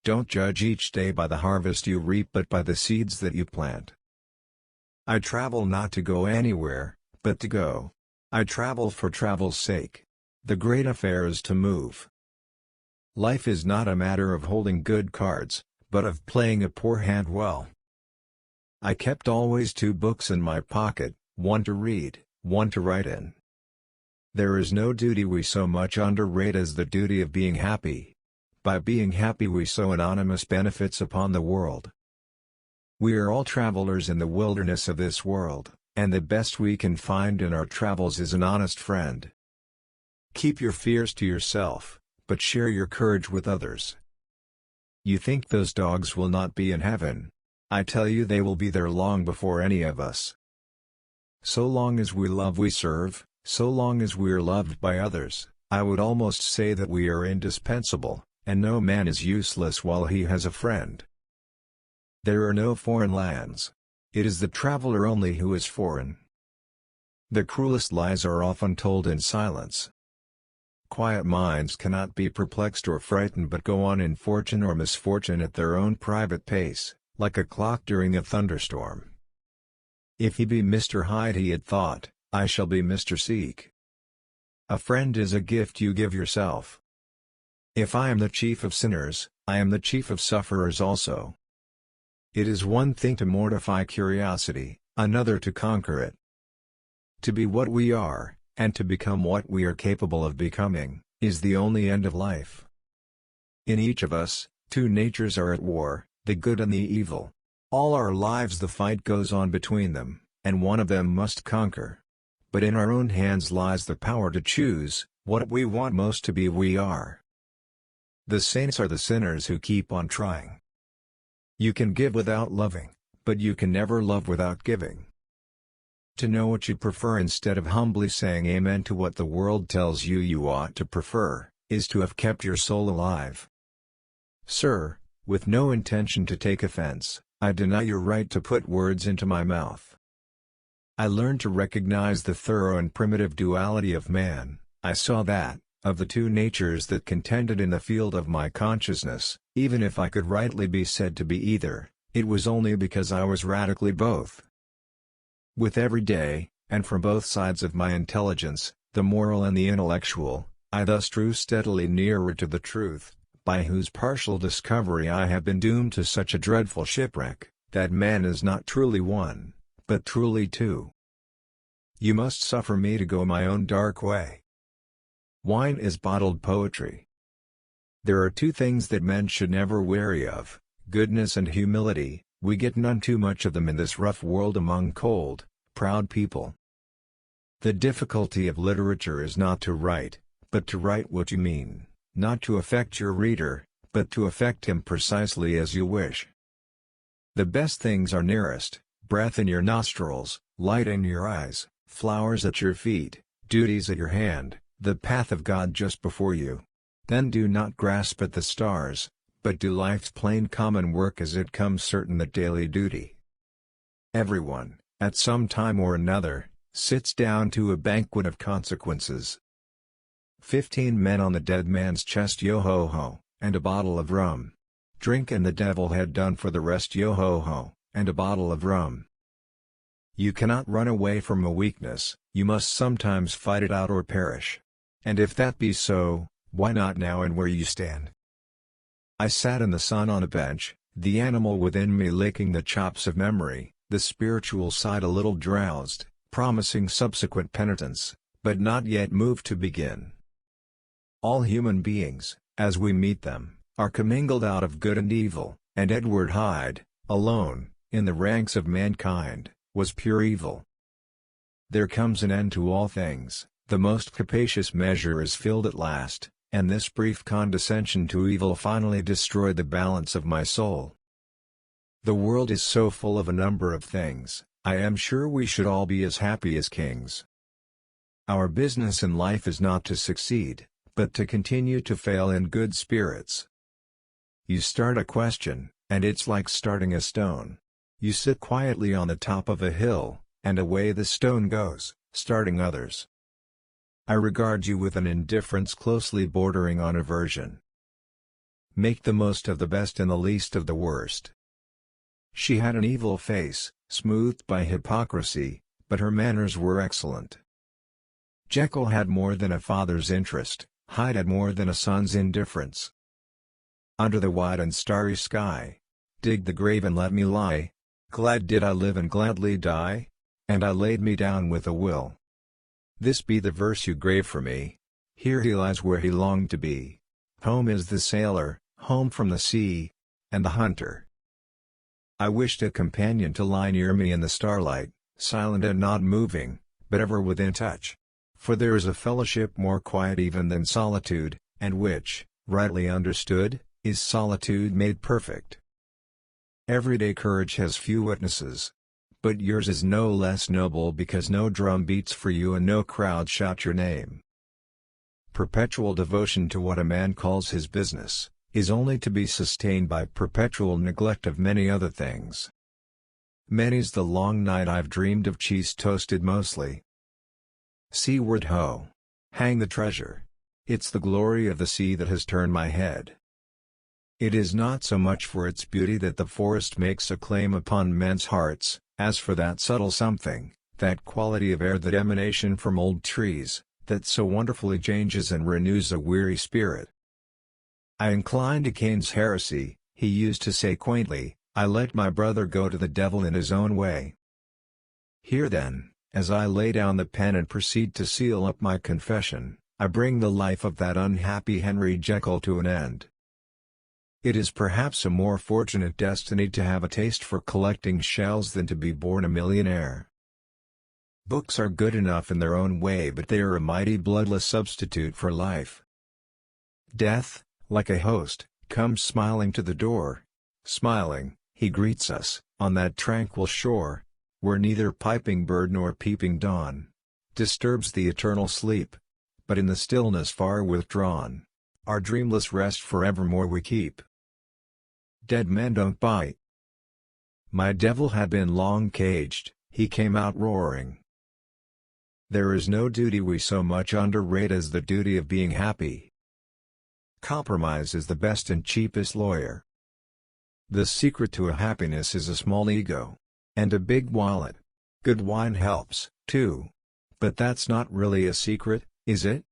Don't judge each day by the harvest you reap but by the seeds that you plant. I travel not to go anywhere, but to go. I travel for travel's sake. The great affair is to move. Life is not a matter of holding good cards, but of playing a poor hand well. I kept always 2 books in my pocket, one to read, one to write in. There is no duty we so much underrate as the duty of being happy. By being happy we sow anonymous benefits upon the world. We are all travelers in the wilderness of this world, and the best we can find in our travels is an honest friend. Keep your fears to yourself, but share your courage with others. You think those dogs will not be in heaven? I tell you they will be there long before any of us. So long as we love we serve, so long as we are loved by others, I would almost say that we are indispensable, and no man is useless while he has a friend. There are no foreign lands. It is the traveler only who is foreign. The cruelest lies are often told in silence. Quiet minds cannot be perplexed or frightened but go on in fortune or misfortune at their own private pace, like a clock during a thunderstorm. If he be Mr. Hyde he had thought, I shall be Mr. Seek. A friend is a gift you give yourself. If I am the chief of sinners, I am the chief of sufferers also. It is one thing to mortify curiosity, another to conquer it. To be what we are, and to become what we are capable of becoming, is the only end of life. In each of us, 2 natures are at war, the good and the evil. All our lives the fight goes on between them, and one of them must conquer. But in our own hands lies the power to choose, what we want most to be we are. The saints are the sinners who keep on trying. You can give without loving, but you can never love without giving. To know what you prefer instead of humbly saying amen to what the world tells you you ought to prefer, is to have kept your soul alive. Sir, with no intention to take offense, I deny your right to put words into my mouth. I learned to recognize the thorough and primitive duality of man. I saw that, of the 2 natures that contended in the field of my consciousness, even if I could rightly be said to be either, it was only because I was radically both. With every day, and from both sides of my intelligence, the moral and the intellectual, I thus drew steadily nearer to the truth, by whose partial discovery I have been doomed to such a dreadful shipwreck, that man is not truly one, but truly 2. You must suffer me to go my own dark way. Wine is bottled poetry. There are 2 things that men should never weary of, goodness and humility. We get none too much of them in this rough world among cold, proud people. The difficulty of literature is not to write, but to write what you mean, not to affect your reader, but to affect him precisely as you wish. The best things are nearest, breath in your nostrils, light in your eyes, flowers at your feet, duties at your hand, the path of God just before you. Then do not grasp at the stars, but do life's plain common work as it comes certain that daily duty. Everyone, at some time or another, sits down to a banquet of consequences. 15 men on the dead man's chest yo-ho-ho, and a bottle of rum. Drink and the devil had done for the rest yo-ho-ho, and a bottle of rum. You cannot run away from a weakness, you must sometimes fight it out or perish. And if that be so, why not now and where you stand? I sat in the sun on a bench, the animal within me licking the chops of memory, the spiritual side a little drowsed, promising subsequent penitence, but not yet moved to begin. All human beings, as we meet them, are commingled out of good and evil, and Edward Hyde, alone, in the ranks of mankind, was pure evil. There comes an end to all things, the most capacious measure is filled at last, and this brief condescension to evil finally destroyed the balance of my soul. The world is so full of a number of things, I am sure we should all be as happy as kings. Our business in life is not to succeed, but to continue to fail in good spirits. You start a question, and it's like starting a stone. You sit quietly on the top of a hill, and away the stone goes, starting others. I regard you with an indifference closely bordering on aversion. Make the most of the best and the least of the worst. She had an evil face, smoothed by hypocrisy, but her manners were excellent. Jekyll had more than a father's interest, Hyde had more than a son's indifference. Under the wide and starry sky, dig the grave and let me lie, glad did I live and gladly die, and I laid me down with a will. This be the verse you grave for me, here he lies where he longed to be. Home is the sailor, home from the sea, and the hunter. I wished a companion to lie near me in the starlight, silent and not moving, but ever within touch. For there is a fellowship more quiet even than solitude, and which, rightly understood, is solitude made perfect. Everyday courage has few witnesses. But yours is no less noble because no drum beats for you and no crowd shout your name. Perpetual devotion to what a man calls his business, is only to be sustained by perpetual neglect of many other things. Many's the long night I've dreamed of cheese toasted mostly. Seaward ho! Hang the treasure! It's the glory of the sea that has turned my head. It is not so much for its beauty that the forest makes a claim upon men's hearts, as for that subtle something, that quality of air, that emanation from old trees, that so wonderfully changes and renews a weary spirit. I incline to Cain's heresy, he used to say quaintly, I let my brother go to the devil in his own way. Here then, as I lay down the pen and proceed to seal up my confession, I bring the life of that unhappy Henry Jekyll to an end. It is perhaps a more fortunate destiny to have a taste for collecting shells than to be born a millionaire. Books are good enough in their own way, but they are a mighty bloodless substitute for life. Death, like a host, comes smiling to the door. Smiling, he greets us, on that tranquil shore, where neither piping bird nor peeping dawn disturbs the eternal sleep, but in the stillness far withdrawn, our dreamless rest forevermore we keep. Dead men don't bite. My devil had been long caged, he came out roaring. There is no duty we so much underrate as the duty of being happy. Compromise is the best and cheapest lawyer. The secret to a happiness is a small ego. And a big wallet. Good wine helps, too. But that's not really a secret, is it?